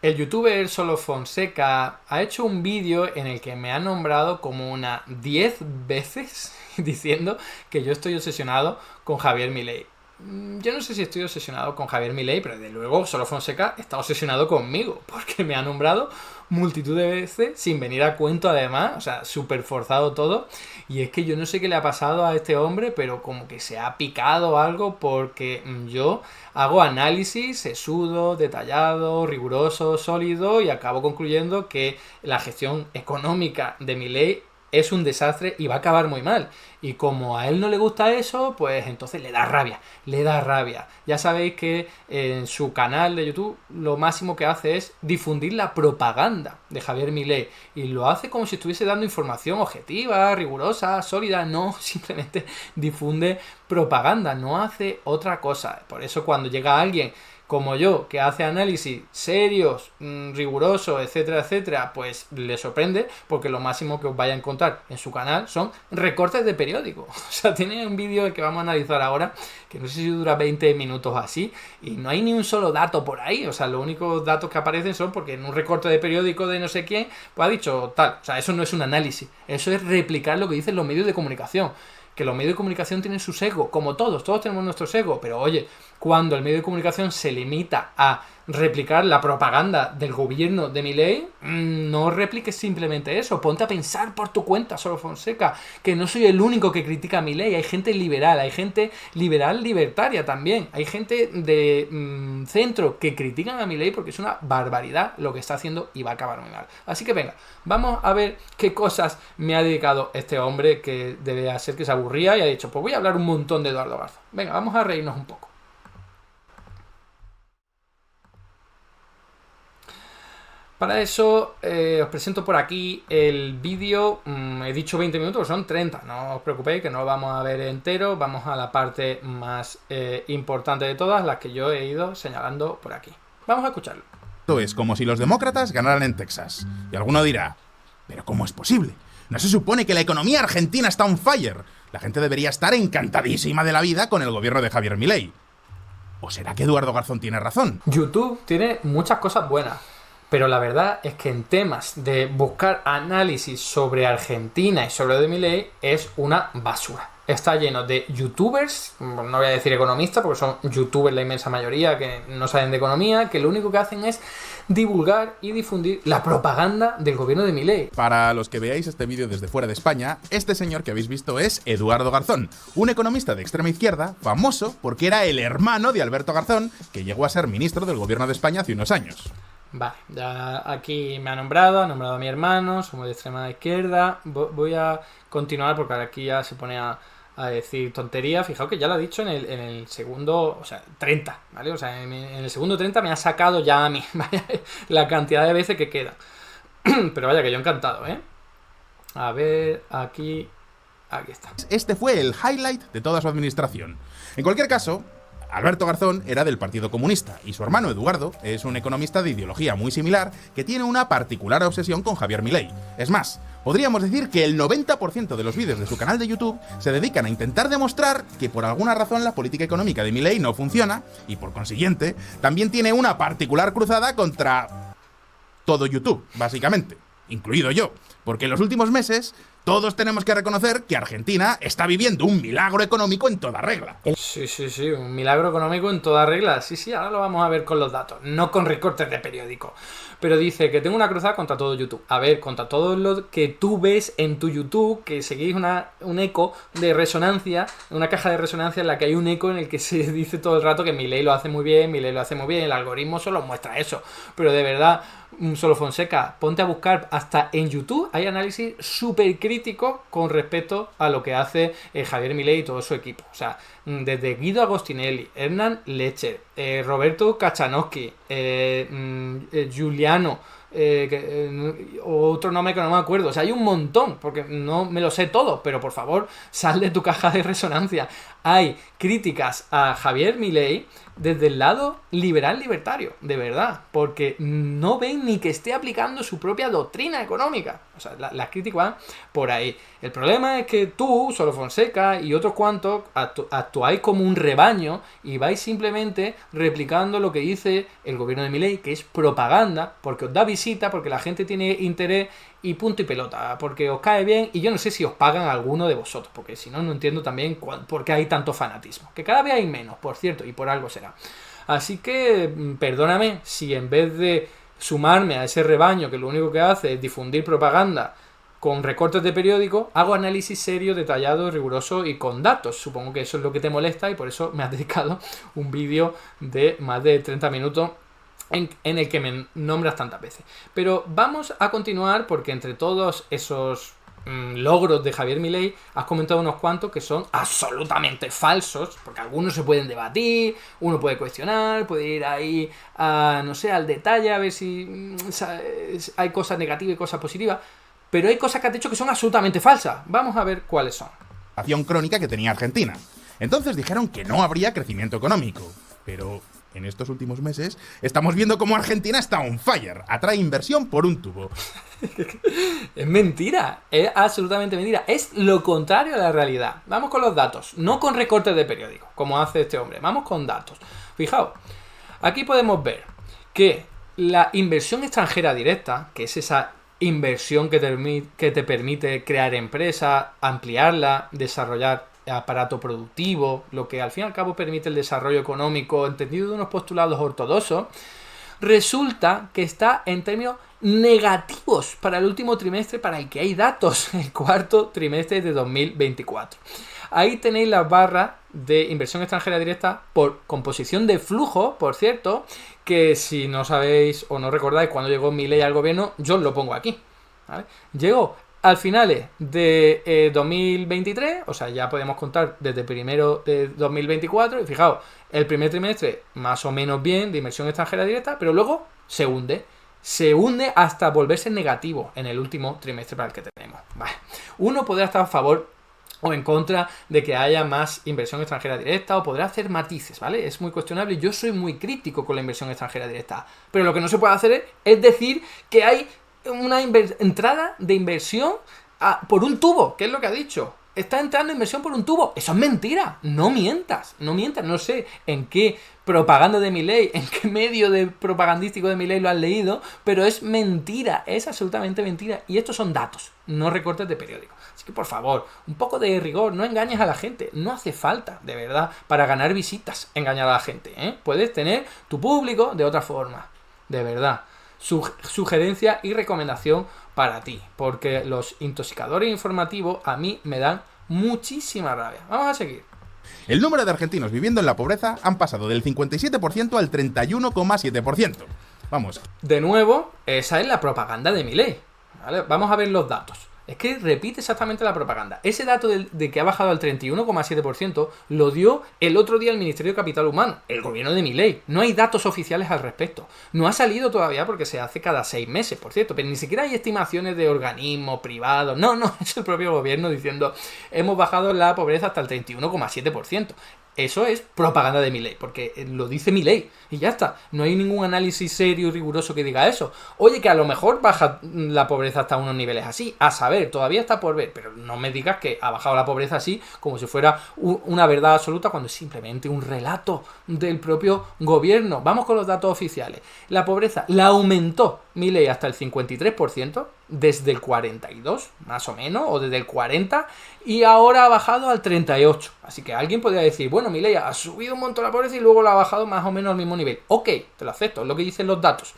El youtuber Solo Fonseca ha hecho un vídeo en el que me ha nombrado como unas 10 veces diciendo que yo estoy obsesionado con Javier Milei. Yo no sé si estoy obsesionado con Javier Milei, pero desde luego Solo Fonseca está obsesionado conmigo, porque me ha nombrado multitud de veces, sin venir a cuento además, o sea, súper forzado todo. Y es que yo no sé qué le ha pasado a este hombre, pero como que se ha picado algo porque yo hago análisis sesudo, detallado, riguroso, sólido y acabo concluyendo que la gestión económica de Milei es un desastre y va a acabar muy mal. Y como a él no le gusta eso, pues entonces le da rabia, le da rabia. Ya sabéis que en su canal de YouTube lo máximo que hace es difundir la propaganda de Javier Milei. Y lo hace como si estuviese dando información objetiva, rigurosa, sólida. No, simplemente difunde propaganda, no hace otra cosa. Por eso cuando llega alguien como yo, que hace análisis serios, rigurosos, etcétera, etcétera, pues le sorprende porque lo máximo que os vaya a encontrar en su canal son recortes de periódico. O sea, tiene un vídeo que vamos a analizar ahora, que no sé si dura 20 minutos así, y no hay ni un solo dato por ahí. O sea, los únicos datos que aparecen son porque en un recorte de periódico de no sé quién, pues ha dicho tal. O sea, eso no es un análisis, eso es replicar lo que dicen los medios de comunicación. Que los medios de comunicación tienen su sesgo, como todos tenemos nuestro sesgo, pero oye, cuando el medio de comunicación se limita a replicar la propaganda del gobierno de Milei, no repliques simplemente eso, ponte a pensar por tu cuenta, Solo Fonseca, que no soy el único que critica a Milei, hay gente liberal libertaria también, hay gente de centro que critican a Milei porque es una barbaridad lo que está haciendo y va a acabar muy mal. Así que venga, vamos a ver qué cosas me ha dedicado este hombre que debe ser que se aburría y ha dicho, pues voy a hablar un montón de Eduardo Garzón. Venga, vamos a reírnos un poco. Para eso os presento por aquí el vídeo, he dicho 20 minutos, son 30, no os preocupéis que no lo vamos a ver entero, vamos a la parte más importante de todas, las que yo he ido señalando por aquí. Vamos a escucharlo. Esto es como si los demócratas ganaran en Texas. Y alguno dirá, ¿pero cómo es posible? ¿No se supone que la economía argentina está on fire? La gente debería estar encantadísima de la vida con el gobierno de Javier Milei. ¿O será que Eduardo Garzón tiene razón? YouTube tiene muchas cosas buenas, pero la verdad es que en temas de buscar análisis sobre Argentina y sobre de Milei es una basura. Está lleno de youtubers, no voy a decir economistas porque son youtubers la inmensa mayoría que no saben de economía, que lo único que hacen es divulgar y difundir la propaganda del gobierno de Milei. Para los que veáis este vídeo desde fuera de España, este señor que habéis visto es Eduardo Garzón, un economista de extrema izquierda, famoso porque era el hermano de Alberto Garzón, que llegó a ser ministro del gobierno de España hace unos años. Vale, ya aquí me ha nombrado a mi hermano, somos de extrema izquierda. Voy a continuar porque aquí ya se pone a decir tonterías. Fijaos que ya lo ha dicho en el segundo, o sea, 30, ¿vale? O sea, en el segundo 30 me ha sacado ya a mí, ¿vale? La cantidad de veces que queda. Pero vaya que yo encantado, ¿eh? A ver, aquí está. Este fue el highlight de toda su administración. En cualquier caso, Alberto Garzón era del Partido Comunista y su hermano Eduardo es un economista de ideología muy similar que tiene una particular obsesión con Javier Milei. Es más, podríamos decir que el 90% de los vídeos de su canal de YouTube se dedican a intentar demostrar que por alguna razón la política económica de Milei no funciona y por consiguiente también tiene una particular cruzada contra todo YouTube, básicamente, incluido yo, porque en los últimos meses todos tenemos que reconocer que Argentina está viviendo un milagro económico en toda regla. Sí, un milagro económico en toda regla. Sí, ahora lo vamos a ver con los datos, no con recortes de periódico. Pero dice que tengo una cruzada contra todo YouTube. A ver, contra todo lo que tú ves en tu YouTube, que seguís un eco de resonancia, una caja de resonancia en la que hay un eco en el que se dice todo el rato que Milei lo hace muy bien, el algoritmo solo muestra eso. Pero de verdad, Solo Fonseca, ponte a buscar, hasta en YouTube hay análisis súper críticos con respecto a lo que hace Javier Milei y todo su equipo. O sea, desde Guido Agostinelli, Hernán Lecher, Roberto Kachanowski, Giuliano, otro nombre que no me acuerdo. O sea, hay un montón, porque no me lo sé todo, pero por favor, sal de tu caja de resonancia. hay críticas a Javier Milei desde el lado liberal libertario, de verdad, porque no ven ni que esté aplicando su propia doctrina económica. O sea, las críticas van por ahí. El problema es que tú, Solo Fonseca y otros cuantos actuáis como un rebaño y vais simplemente replicando lo que dice el gobierno de Milei, que es propaganda, porque os da visita, porque la gente tiene interés y punto y pelota, porque os cae bien, y yo no sé si os pagan a alguno de vosotros, porque si no, no entiendo también por qué hay tanto fanatismo, que cada vez hay menos, por cierto, y por algo será. Así que, perdóname, si en vez de sumarme a ese rebaño que lo único que hace es difundir propaganda con recortes de periódico, hago análisis serio, detallado, riguroso y con datos. Supongo que eso es lo que te molesta y por eso me has dedicado un vídeo de más de 30 minutos en el que me nombras tantas veces. Pero vamos a continuar porque entre todos esos logros de Javier Milei has comentado unos cuantos que son absolutamente falsos, porque algunos se pueden debatir, uno puede cuestionar, puede ir ahí a, no sé, al detalle a ver si hay cosas negativas y cosas positivas, pero hay cosas que has dicho que son absolutamente falsas. Vamos a ver cuáles son. Crónica que tenía Argentina. Entonces dijeron que no habría crecimiento económico, pero en estos últimos meses estamos viendo cómo Argentina está on fire, atrae inversión por un tubo. Es mentira, es absolutamente mentira, es lo contrario a la realidad. Vamos con los datos, no con recortes de periódico, como hace este hombre, vamos con datos. Fijaos, aquí podemos ver que la inversión extranjera directa, que es esa inversión que te permite crear empresas, ampliarla, desarrollar aparato productivo, lo que al fin y al cabo permite el desarrollo económico entendido de unos postulados ortodoxos, resulta que está en términos negativos para el último trimestre para el que hay datos, el cuarto trimestre de 2024. Ahí tenéis las barras de inversión extranjera directa por composición de flujo, por cierto, que si no sabéis o no recordáis cuando llegó Milei al gobierno, yo os lo pongo aquí, ¿vale? Llegó al finales de 2023, o sea, ya podemos contar desde primero de 2024, y fijaos, el primer trimestre más o menos bien de inversión extranjera directa, pero luego se hunde hasta volverse negativo en el último trimestre para el que tenemos. Vale. Uno podrá estar a favor o en contra de que haya más inversión extranjera directa, o podrá hacer matices, ¿vale? Es muy cuestionable, yo soy muy crítico con la inversión extranjera directa, pero lo que no se puede hacer es decir que hay una entrada de inversión por un tubo, que es lo que ha dicho. Está entrando inversión por un tubo. Eso es mentira. No mientas. No sé en qué propaganda de Milei, en qué medio propagandístico de Milei lo has leído, pero es mentira. Es absolutamente mentira. Y estos son datos, no recortes de periódico. Así que por favor, un poco de rigor. No engañes a la gente. No hace falta, de verdad, para ganar visitas, engañar a la gente, ¿eh? Puedes tener tu público de otra forma. De verdad. Sugerencia y recomendación para ti, porque los intoxicadores informativos a mí me dan muchísima rabia. Vamos a seguir. El número de argentinos viviendo en la pobreza han pasado del 57% al 31,7%. Vamos. De nuevo, esa es la propaganda de Milei, ¿vale? Vamos a ver los datos. Es que repite exactamente la propaganda. Ese dato de que ha bajado al 31,7% lo dio el otro día el Ministerio de Capital Humano, el gobierno de Milei. No hay datos oficiales al respecto. No ha salido todavía porque se hace cada 6 meses, por cierto, pero ni siquiera hay estimaciones de organismos privados. No, es el propio gobierno diciendo hemos bajado la pobreza hasta el 31,7%. Eso es propaganda de Milei, porque lo dice Milei y ya está. No hay ningún análisis serio y riguroso que diga eso. Oye, que a lo mejor baja la pobreza hasta unos niveles así, a saber, todavía está por ver, pero no me digas que ha bajado la pobreza así como si fuera una verdad absoluta cuando es simplemente un relato del propio gobierno. Vamos con los datos oficiales. La pobreza la aumentó Milei hasta el 53%, desde el 42, más o menos, o desde el 40, y ahora ha bajado al 38. Así que alguien podría decir, bueno, Milei ha subido un montón la pobreza y luego la ha bajado más o menos al mismo nivel. Ok, te lo acepto, es lo que dicen los datos,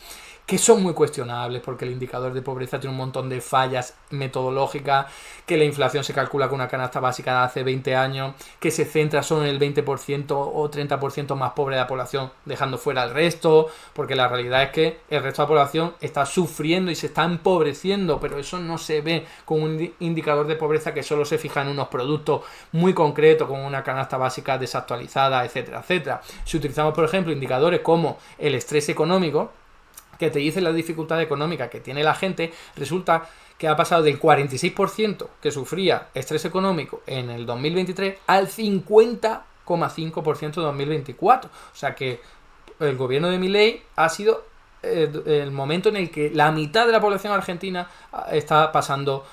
que son muy cuestionables porque el indicador de pobreza tiene un montón de fallas metodológicas, que la inflación se calcula con una canasta básica de hace 20 años, que se centra solo en el 20% o 30% más pobre de la población, dejando fuera el resto, porque la realidad es que el resto de la población está sufriendo y se está empobreciendo, pero eso no se ve con un indicador de pobreza que solo se fija en unos productos muy concretos, como una canasta básica desactualizada, etcétera, etcétera. Si utilizamos, por ejemplo, indicadores como el estrés económico, que te dice la dificultad económica que tiene la gente, resulta que ha pasado del 46% que sufría estrés económico en el 2023 al 50,5% en 2024. O sea que el gobierno de Milei ha sido el momento en el que la mitad de la población argentina está pasando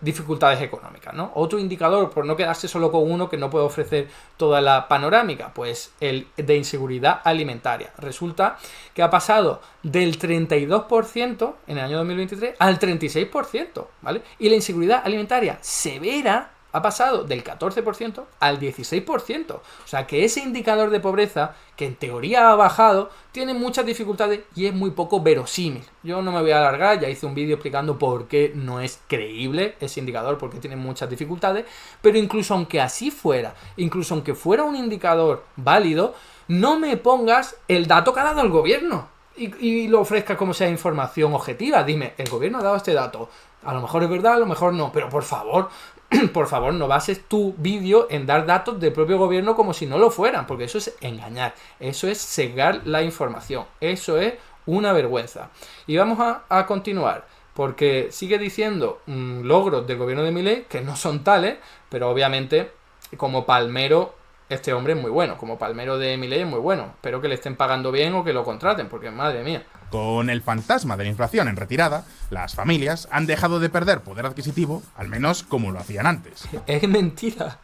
dificultades económicas, ¿no? Otro indicador, por no quedarse solo con uno que no puede ofrecer toda la panorámica, pues el de inseguridad alimentaria. Resulta que ha pasado del 32% en el año 2023 al 36%, ¿vale? Y la inseguridad alimentaria severa ha pasado del 14% al 16%. O sea que ese indicador de pobreza, que en teoría ha bajado, tiene muchas dificultades y es muy poco verosímil. Yo no me voy a alargar, ya hice un vídeo explicando por qué no es creíble ese indicador, porque tiene muchas dificultades, pero incluso aunque así fuera, incluso aunque fuera un indicador válido, no me pongas el dato que ha dado el gobierno y lo ofrezcas como sea información objetiva. Dime, el gobierno ha dado este dato, a lo mejor es verdad, a lo mejor no, pero por favor, no bases tu vídeo en dar datos del propio gobierno como si no lo fueran, porque eso es engañar, eso es sesgar la información, eso es una vergüenza. Y vamos a continuar, porque sigue diciendo logros del gobierno de Milei que no son tales, pero obviamente como palmero este hombre es muy bueno, como palmero de Milei es muy bueno. Espero que le estén pagando bien o que lo contraten, porque madre mía. Con el fantasma de la inflación en retirada, las familias han dejado de perder poder adquisitivo, al menos como lo hacían antes. Es mentira,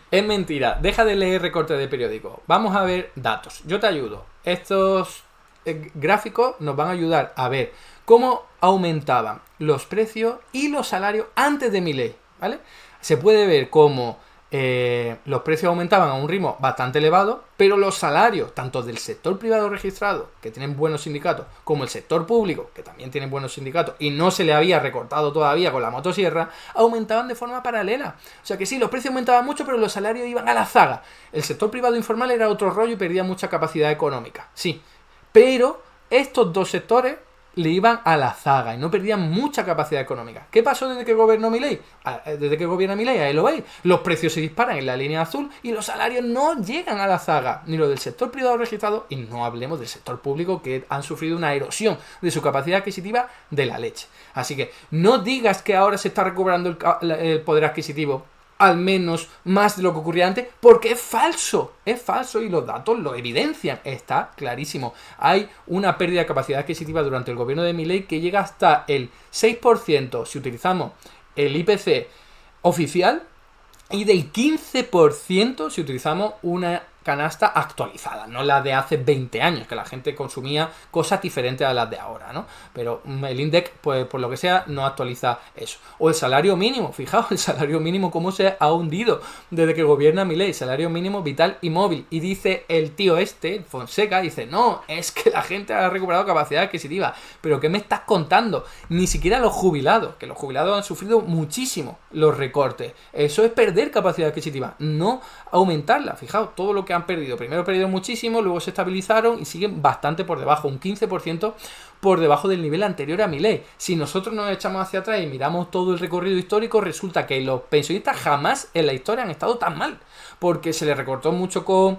es mentira. Deja de leer recortes de periódico. Vamos a ver datos. Yo te ayudo. Estos gráficos nos van a ayudar a ver cómo aumentaban los precios y los salarios antes de Milei, ¿vale? Se puede ver cómo los precios aumentaban a un ritmo bastante elevado, pero los salarios, tanto del sector privado registrado, que tienen buenos sindicatos, como el sector público, que también tiene buenos sindicatos, y no se le había recortado todavía con la motosierra, aumentaban de forma paralela. O sea que sí, los precios aumentaban mucho, pero los salarios iban a la zaga. El sector privado informal era otro rollo y perdía mucha capacidad económica, sí. Pero estos dos sectores le iban a la zaga y no perdían mucha capacidad económica. ¿Qué pasó desde que gobernó Milei? Desde que gobierna Milei, ahí lo veis. Los precios se disparan en la línea azul y los salarios no llegan a la zaga, ni los del sector privado registrado, y no hablemos del sector público, que han sufrido una erosión de su capacidad adquisitiva de la leche. Así que no digas que ahora se está recuperando el poder adquisitivo, al menos más de lo que ocurría antes, porque es falso y los datos lo evidencian, está clarísimo. Hay una pérdida de capacidad adquisitiva durante el gobierno de Milei que llega hasta el 6% si utilizamos el IPC oficial y del 15% si utilizamos una canasta actualizada, no la de hace 20 años, que la gente consumía cosas diferentes a las de ahora, ¿no? Pero el INDEC, pues por lo que sea, no actualiza eso. O el salario mínimo, fijaos, el salario mínimo cómo se ha hundido desde que gobierna Milei, salario mínimo vital y móvil. Y dice el tío este, Fonseca, dice, no, es que la gente ha recuperado capacidad adquisitiva. ¿Pero qué me estás contando? Ni siquiera los jubilados, que los jubilados han sufrido muchísimo los recortes. Eso es perder capacidad adquisitiva, no aumentarla. Fijaos, todo lo que han perdido. Primero perdieron muchísimo, luego se estabilizaron y siguen bastante por debajo, un 15% por debajo del nivel anterior a Milei. Si nosotros nos echamos hacia atrás y miramos todo el recorrido histórico, resulta que los pensionistas jamás en la historia han estado tan mal, porque se le recortó mucho con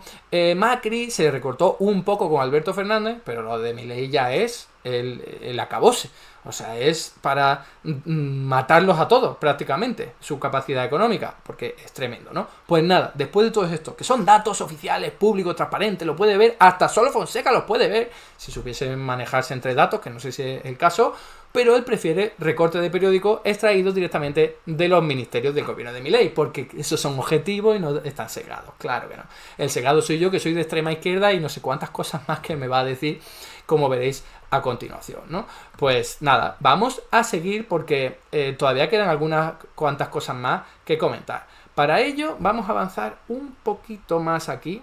Macri, se le recortó un poco con Alberto Fernández, pero lo de Milei ya es el acabose. O sea, es para matarlos a todos prácticamente, su capacidad económica, porque es tremendo, ¿no? Pues nada, después de todo esto, que son datos oficiales, públicos, transparentes, lo puede ver, hasta solo Fonseca los puede ver, si supiese manejarse entre datos, que no sé si es el caso, pero él prefiere recortes de periódicos extraídos directamente de los ministerios del gobierno de Milei, porque esos son objetivos y no están segados, claro que no. El segado soy yo, que soy de extrema izquierda, y no sé cuántas cosas más que me va a decir, como veréis a continuación, ¿no? Pues nada, vamos a seguir porque todavía quedan algunas cuantas cosas más que comentar. Para ello vamos a avanzar un poquito más aquí,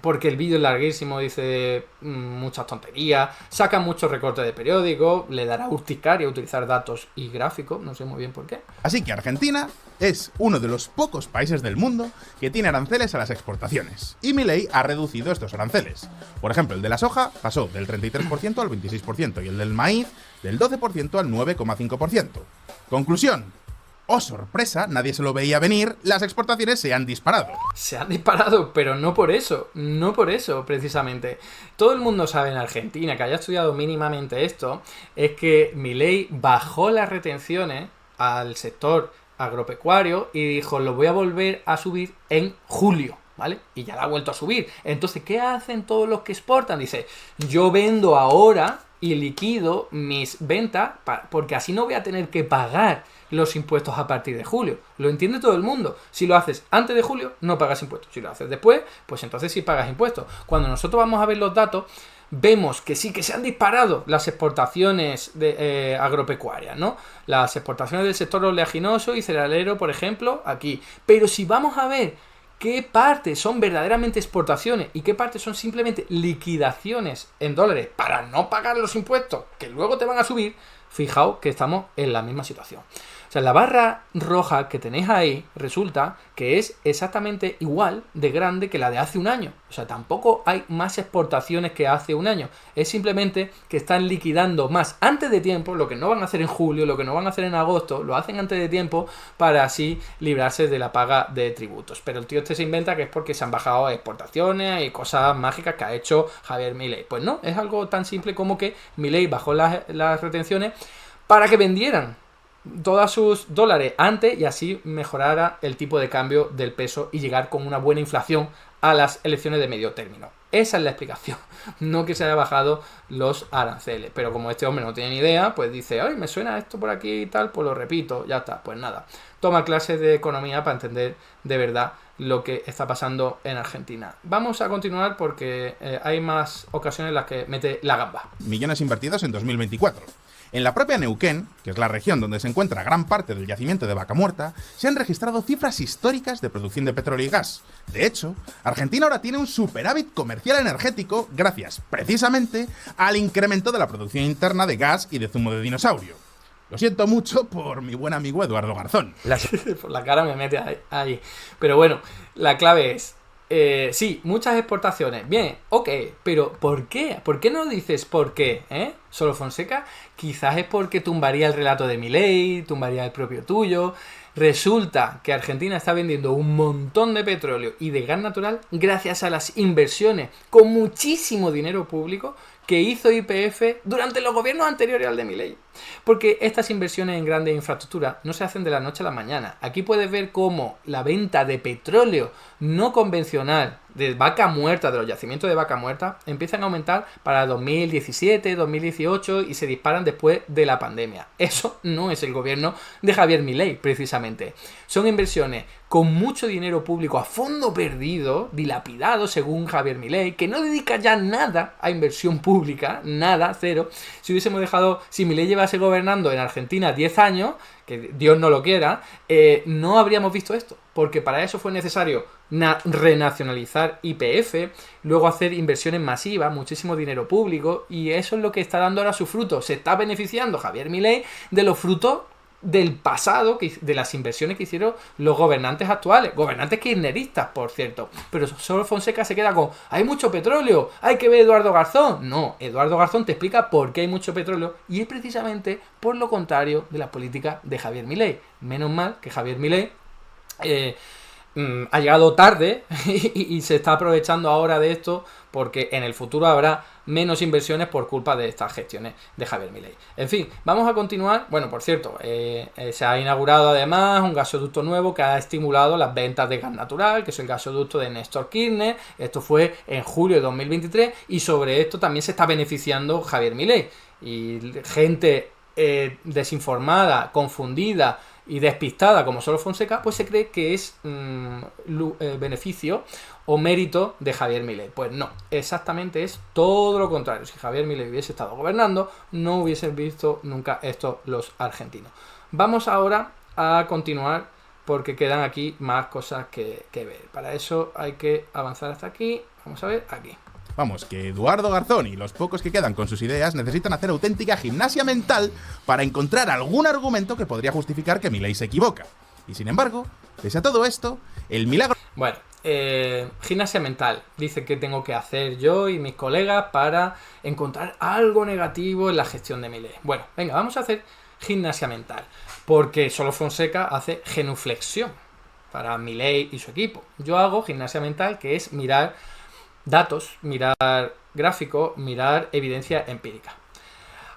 porque el vídeo es larguísimo, dice muchas tonterías, saca muchos recortes de periódicos, le dará urticaria utilizar datos y gráficos, no sé muy bien por qué. Así que Argentina es uno de los pocos países del mundo que tiene aranceles a las exportaciones, y Milei ha reducido estos aranceles. Por ejemplo, el de la soja pasó del 33% al 26% y el del maíz del 12% al 9,5%. Conclusión: ¡oh sorpresa! Nadie se lo veía venir, las exportaciones se han disparado. Se han disparado, pero no por eso, precisamente. Todo el mundo sabe en Argentina, que haya estudiado mínimamente esto, es que Milei bajó las retenciones al sector agropecuario y dijo, lo voy a volver a subir en julio, ¿vale? Y ya la ha vuelto a subir. Entonces, ¿qué hacen todos los que exportan? Dice, yo vendo ahora y liquido mis ventas porque así no voy a tener que pagar los impuestos a partir de julio. Lo entiende todo el mundo. Si lo haces antes de julio, no pagas impuestos. Si lo haces después, pues entonces sí pagas impuestos. Cuando nosotros vamos a ver los datos, vemos que sí que se han disparado las exportaciones agropecuarias, ¿no? Las exportaciones del sector oleaginoso y cerealero, por ejemplo, aquí. Pero si vamos a ver qué partes son verdaderamente exportaciones y qué partes son simplemente liquidaciones en dólares para no pagar los impuestos que luego te van a subir, fijaos que estamos en la misma situación. O sea, la barra roja que tenéis ahí resulta que es exactamente igual de grande que la de hace un año. O sea, tampoco hay más exportaciones que hace un año. Es simplemente que están liquidando más antes de tiempo, lo que no van a hacer en julio, lo que no van a hacer en agosto, lo hacen antes de tiempo para así librarse de la paga de tributos. Pero el tío este se inventa que es porque se han bajado exportaciones y cosas mágicas que ha hecho Javier Milei. Pues no, es algo tan simple como que Milei bajó las retenciones para que vendieran todos sus dólares antes y así mejorara el tipo de cambio del peso y llegar con una buena inflación a las elecciones de medio término. Esa es la explicación, no que se haya bajado los aranceles. Pero como este hombre no tiene ni idea, pues dice, ay, me suena esto por aquí y tal, pues lo repito, ya está, pues nada. Toma clases de economía para entender de verdad lo que está pasando en Argentina. Vamos a continuar porque hay más ocasiones en las que mete la gamba. Millones invertidos en 2024. En la propia Neuquén, que es la región donde se encuentra gran parte del yacimiento de Vaca Muerta, se han registrado cifras históricas de producción de petróleo y gas. De hecho, Argentina ahora tiene un superávit comercial energético gracias, precisamente, al incremento de la producción interna de gas y de zumo de dinosaurio. Lo siento mucho por mi buen amigo Eduardo Garzón. Por la cara me mete ahí. Pero bueno, la clave es... sí, muchas exportaciones. Bien, ok, pero ¿por qué? ¿Por qué no dices por qué? Solo Fonseca, quizás es porque tumbaría el relato de Milei, tumbaría el propio tuyo. Resulta que Argentina está vendiendo un montón de petróleo y de gas natural gracias a las inversiones con muchísimo dinero público que hizo YPF durante los gobiernos anteriores al de Milei. Porque estas inversiones en grandes infraestructuras no se hacen de la noche a la mañana. Aquí puedes ver cómo la venta de petróleo no convencional de vaca muerta, de los yacimientos de vaca muerta, empiezan a aumentar para 2017, 2018 y se disparan después de la pandemia. Eso no es el gobierno de Javier Milei, precisamente. Son inversiones con mucho dinero público a fondo perdido, dilapidado según Javier Milei, que no dedica ya nada a inversión pública, nada, cero. Si hubiésemos dejado, si Milei llevase gobernando en Argentina 10 años, que Dios no lo quiera, no habríamos visto esto, porque para eso fue necesario renacionalizar YPF, luego hacer inversiones masivas, muchísimo dinero público, y eso es lo que está dando ahora su fruto. Se está beneficiando Javier Milei de los frutos del pasado, de las inversiones que hicieron los gobernantes actuales, gobernantes kirchneristas, por cierto. Pero solo Fonseca se queda con, hay mucho petróleo, hay que ver Eduardo Garzón. No, Eduardo Garzón te explica por qué hay mucho petróleo y es precisamente por lo contrario de la política de Javier Milei. Menos mal que Javier Milei ha llegado tarde y se está aprovechando ahora de esto porque en el futuro habrá menos inversiones por culpa de estas gestiones de Javier Milei. En fin, vamos a continuar. Bueno, por cierto, se ha inaugurado además un gasoducto nuevo que ha estimulado las ventas de gas natural, que es el gasoducto de Néstor Kirchner. Esto fue en julio de 2023 y sobre esto también se está beneficiando Javier Milei. Y gente desinformada, confundida y despistada como solo Fonseca, pues se cree que es beneficio o mérito de Javier Milei. Pues no, exactamente es todo lo contrario. Si Javier Milei hubiese estado gobernando, no hubiesen visto nunca esto los argentinos. Vamos ahora a continuar porque quedan aquí más cosas que ver. Para eso hay que avanzar hasta aquí. Vamos a ver aquí. Vamos, que Eduardo Garzón y los pocos que quedan con sus ideas necesitan hacer auténtica gimnasia mental para encontrar algún argumento que podría justificar que Milei se equivoca. Y sin embargo, pese a todo esto, el milagro... Bueno, gimnasia mental. Dice que tengo que hacer yo y mis colegas para encontrar algo negativo en la gestión de Milei. Bueno, venga, vamos a hacer gimnasia mental, porque solo Fonseca hace genuflexión para Milei y su equipo. Yo hago gimnasia mental, que es mirar datos, mirar gráficos, mirar evidencia empírica.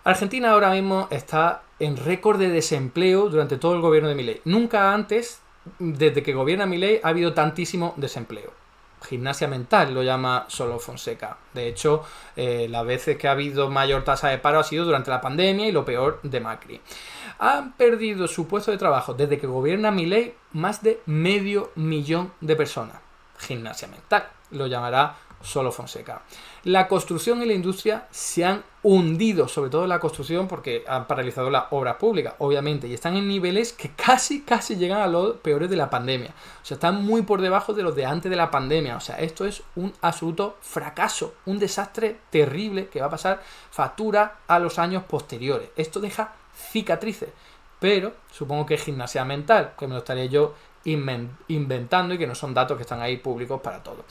Argentina ahora mismo está en récord de desempleo durante todo el gobierno de Milei. Nunca antes, desde que gobierna Milei, ha habido tantísimo desempleo. Gimnasia mental lo llama solo Fonseca. De hecho, las veces que ha habido mayor tasa de paro ha sido durante la pandemia y lo peor de Macri. Han perdido su puesto de trabajo desde que gobierna Milei más de 500.000 de personas. Gimnasia mental lo llamará solo Fonseca. La construcción y la industria se han hundido, sobre todo la construcción, porque han paralizado las obras públicas, obviamente, y están en niveles que casi llegan a los peores de la pandemia. O sea, están muy por debajo de los de antes de la pandemia. O sea, esto es un absoluto fracaso, un desastre terrible que va a pasar factura a los años posteriores. Esto deja cicatrices, pero supongo que es gimnasia mental, que me lo estaré yo inventando y que no son datos que están ahí públicos para todos.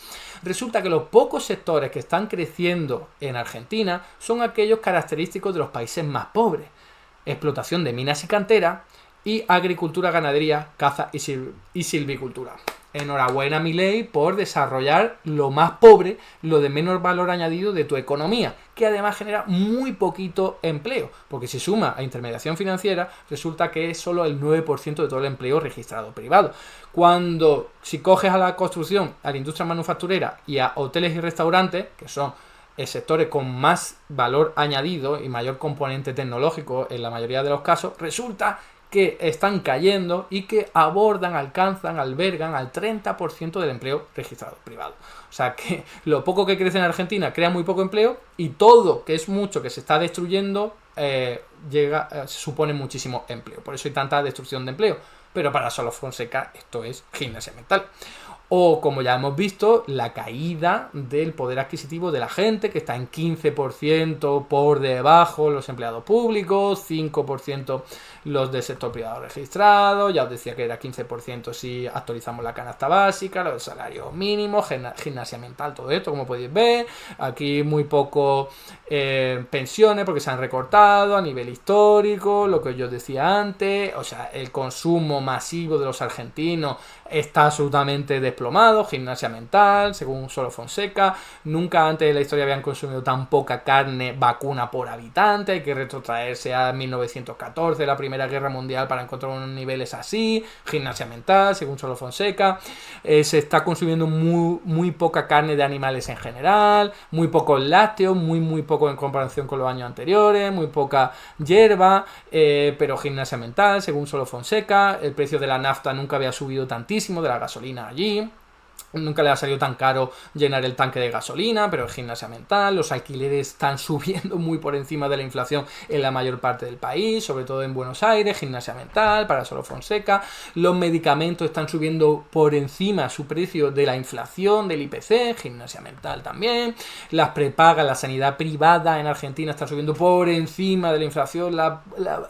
Resulta que los pocos sectores que están creciendo en Argentina son aquellos característicos de los países más pobres: explotación de minas y canteras y agricultura, ganadería, caza y silvicultura. Enhorabuena, Milei, por desarrollar lo más pobre, lo de menor valor añadido de tu economía, que además genera muy poquito empleo, porque si suma a intermediación financiera, resulta que es solo el 9% de todo el empleo registrado privado. Si coges a la construcción, a la industria manufacturera y a hoteles y restaurantes, que son sectores con más valor añadido y mayor componente tecnológico en la mayoría de los casos, resulta que están cayendo y que alcanzan, albergan al 30% del empleo registrado privado. O sea que lo poco que crece en Argentina crea muy poco empleo, y todo, que es mucho, que se está destruyendo, supone muchísimo empleo. Por eso hay tanta destrucción de empleo. Pero para solo Fonseca esto es gimnasia mental. O, como ya hemos visto, la caída del poder adquisitivo de la gente, que está en 15% por debajo los empleados públicos, 5% los del sector privado registrado. Ya os decía que era 15% si actualizamos la canasta básica, los salarios mínimos, gimnasia mental, todo esto, como podéis ver. Aquí muy poco pensiones, porque se han recortado a nivel histórico, lo que yo os decía antes. O sea, el consumo masivo de los argentinos está absolutamente desplomado. Gimnasia mental, según solo Fonseca. Nunca antes de la historia habían consumido tan poca carne vacuna por habitante. Hay que retrotraerse a 1914, la Primera Guerra Mundial, para encontrar unos niveles así. Gimnasia mental, según solo Fonseca. Se está consumiendo muy poca carne de animales en general, muy pocos lácteos, muy poco en comparación con los años anteriores, muy poca hierba, pero gimnasia mental, según solo Fonseca. El precio de la nafta nunca había subido tantísimo, de la gasolina allí. Nunca le ha salido tan caro llenar el tanque de gasolina, pero es gimnasia mental. Los alquileres están subiendo muy por encima de la inflación en la mayor parte del país, sobre todo en Buenos Aires. Gimnasia mental, para solo Fonseca. Los medicamentos están subiendo por encima su precio de la inflación, del IPC. Gimnasia mental también. Las prepagas, la sanidad privada en Argentina está subiendo por encima de la inflación.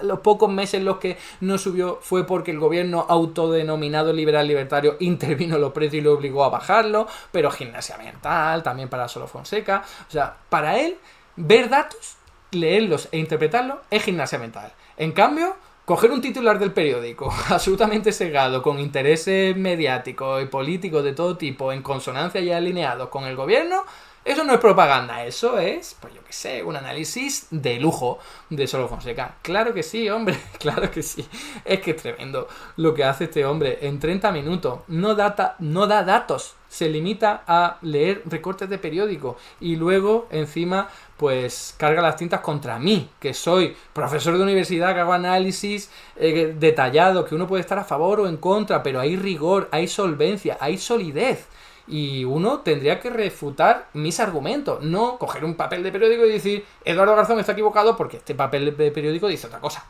Los pocos meses en los que no subió fue porque el gobierno autodenominado liberal libertario intervino en los precios y lo obligó a bajarlo. Pero gimnasia mental también para solo Fonseca. O sea, para él, ver datos, leerlos e interpretarlos es gimnasia mental. En cambio, coger un titular del periódico absolutamente sesgado, con intereses mediáticos y políticos de todo tipo, en consonancia y alineados con el gobierno, eso no es propaganda, eso es, pues yo qué sé, un análisis de lujo de solo Fonseca. Claro que sí, hombre, claro que sí. Es que es tremendo lo que hace este hombre. En 30 minutos no da datos, se limita a leer recortes de periódico y luego encima pues carga las tintas contra mí, que soy profesor de universidad, que hago análisis detallado, que uno puede estar a favor o en contra, pero hay rigor, hay solvencia, hay solidez. Y uno tendría que refutar mis argumentos, no coger un papel de periódico y decir Eduardo Garzón está equivocado porque este papel de periódico dice otra cosa.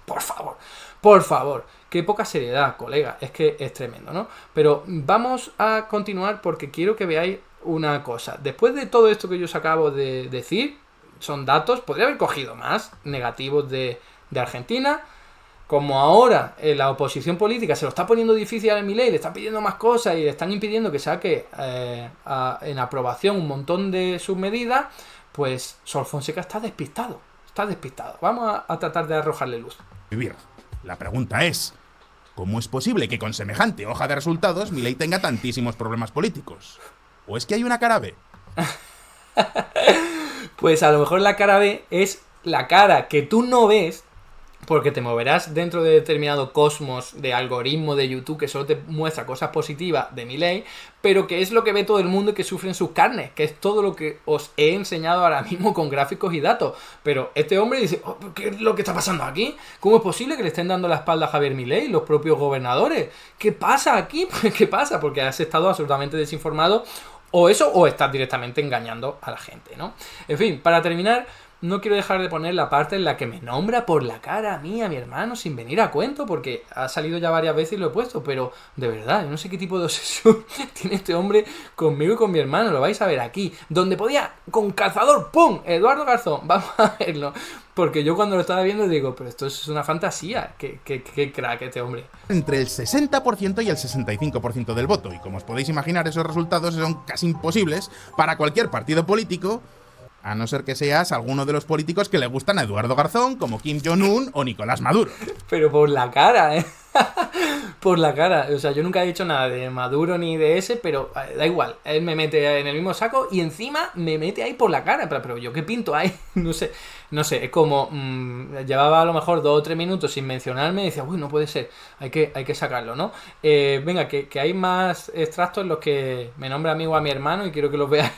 Por favor, qué poca seriedad, colega, es que es tremendo, ¿no? Pero vamos a continuar porque quiero que veáis una cosa. Después de todo esto que yo os acabo de decir, son datos, podría haber cogido más negativos de Argentina. Como ahora la oposición política se lo está poniendo difícil a Milei, le están pidiendo más cosas y le están impidiendo que saque en aprobación un montón de sus medidas, pues Sor Fonseca está despistado. Vamos a tratar de arrojarle luz. Vivir. La pregunta es, ¿cómo es posible que con semejante hoja de resultados Milei tenga tantísimos problemas políticos? ¿O es que hay una cara B? Pues a lo mejor la cara B es la cara que tú no ves porque te moverás dentro de determinado cosmos de algoritmo de YouTube que solo te muestra cosas positivas de Milei, pero que es lo que ve todo el mundo y que sufre en sus carnes, que es todo lo que os he enseñado ahora mismo con gráficos y datos. Pero este hombre dice, oh, ¿qué es lo que está pasando aquí? ¿Cómo es posible que le estén dando la espalda a Javier Milei, los propios gobernadores? ¿Qué pasa aquí? ¿Qué pasa? Porque has estado absolutamente desinformado, o eso, o estás directamente engañando a la gente, ¿no? En fin, para terminar, no quiero dejar de poner la parte en la que me nombra por la cara a mí, a mi hermano, sin venir a cuento, porque ha salido ya varias veces y lo he puesto, pero de verdad, yo no sé qué tipo de obsesión tiene este hombre conmigo y con mi hermano, lo vais a ver aquí, donde podía, con calzador, ¡pum! Eduardo Garzón, vamos a verlo, porque yo cuando lo estaba viendo digo, pero esto es una fantasía, qué crack este hombre. Entre el 60% y el 65% del voto, y como os podéis imaginar, esos resultados son casi imposibles para cualquier partido político, a no ser que seas alguno de los políticos que le gustan a Eduardo Garzón, como Kim Jong-un o Nicolás Maduro. Pero por la cara, ¿eh? Por la cara. O sea, yo nunca he dicho nada de Maduro ni de ese, pero da igual. Él me mete en el mismo saco y encima me mete ahí por la cara. Pero yo qué pinto ahí, no sé. Es como, llevaba a lo mejor 2 o 3 minutos sin mencionarme y decía, uy, no puede ser, hay que sacarlo, ¿no? Venga, que hay más extractos en los que me nombra amigo a mi hermano y quiero que los veáis.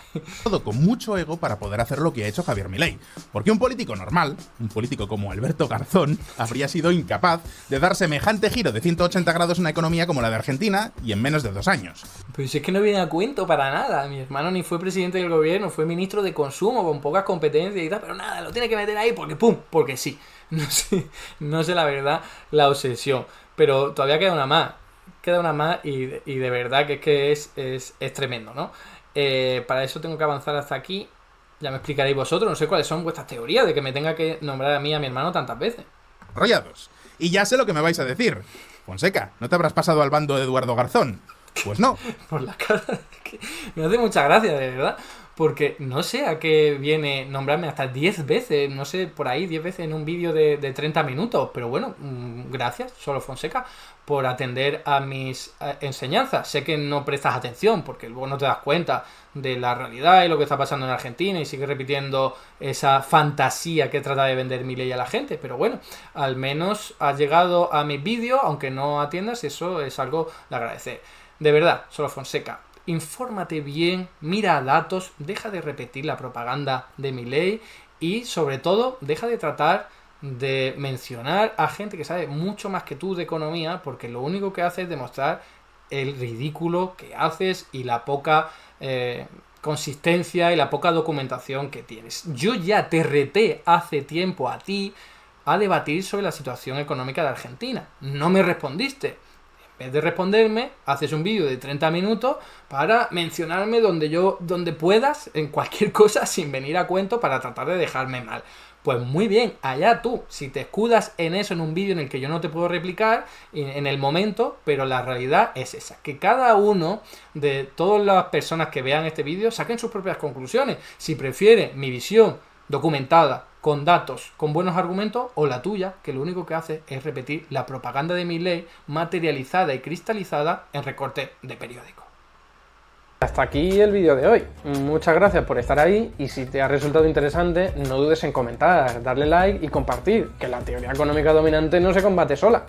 Todo con mucho ego para poder hacer lo que ha hecho Javier Milei. Porque un político normal, un político como Alberto Garzón, habría sido incapaz de dar semejante giro de 180 grados a una economía como la de Argentina y en menos de 2 años. Pero si es que no viene a cuento para nada. Mi hermano ni fue presidente del gobierno, fue ministro de consumo con pocas competencias y tal, pero nada, lo tiene que meter ahí porque ¡pum! Porque sí. No sé la verdad la obsesión. Pero todavía queda una más. Y de verdad que es tremendo, ¿no? Para eso tengo que avanzar hasta aquí. Ya me explicaréis vosotros, no sé cuáles son vuestras teorías de que me tenga que nombrar a mí y a mi hermano tantas veces. Rollados. Y ya sé lo que me vais a decir. Fonseca, ¿no te habrás pasado al bando de Eduardo Garzón? Pues no. Por la cara. Que me hace mucha gracia, de verdad. Porque no sé a qué viene nombrarme hasta 10 veces, no sé, por ahí 10 veces en un vídeo de 30 minutos. Pero bueno, gracias, Solo Fonseca, por atender a mis enseñanzas. Sé que no prestas atención porque luego no te das cuenta de la realidad y lo que está pasando en Argentina y sigues repitiendo esa fantasía que trata de vender Milei a la gente. Pero bueno, al menos has llegado a mis vídeos, aunque no atiendas, eso es algo de agradecer. De verdad, Solo Fonseca, infórmate bien, mira datos, deja de repetir la propaganda de Milei y sobre todo deja de tratar de mencionar a gente que sabe mucho más que tú de economía, porque lo único que hace es demostrar el ridículo que haces y la poca consistencia y la poca documentación que tienes. Yo ya te reté hace tiempo a ti a debatir sobre la situación económica de Argentina. No me respondiste. En vez de responderme, haces un vídeo de 30 minutos para mencionarme donde puedas, en cualquier cosa, sin venir a cuento para tratar de dejarme mal. Pues muy bien, allá tú, si te escudas en eso en un vídeo en el que yo no te puedo replicar en el momento, pero la realidad es esa, que cada uno de todas las personas que vean este vídeo saquen sus propias conclusiones, si prefiere mi visión documentada, con datos, con buenos argumentos, o la tuya, que lo único que hace es repetir la propaganda de Milei materializada y cristalizada en recortes de periódico. Hasta aquí el vídeo de hoy. Muchas gracias por estar ahí y si te ha resultado interesante, no dudes en comentar, darle like y compartir, que la teoría económica dominante no se combate sola.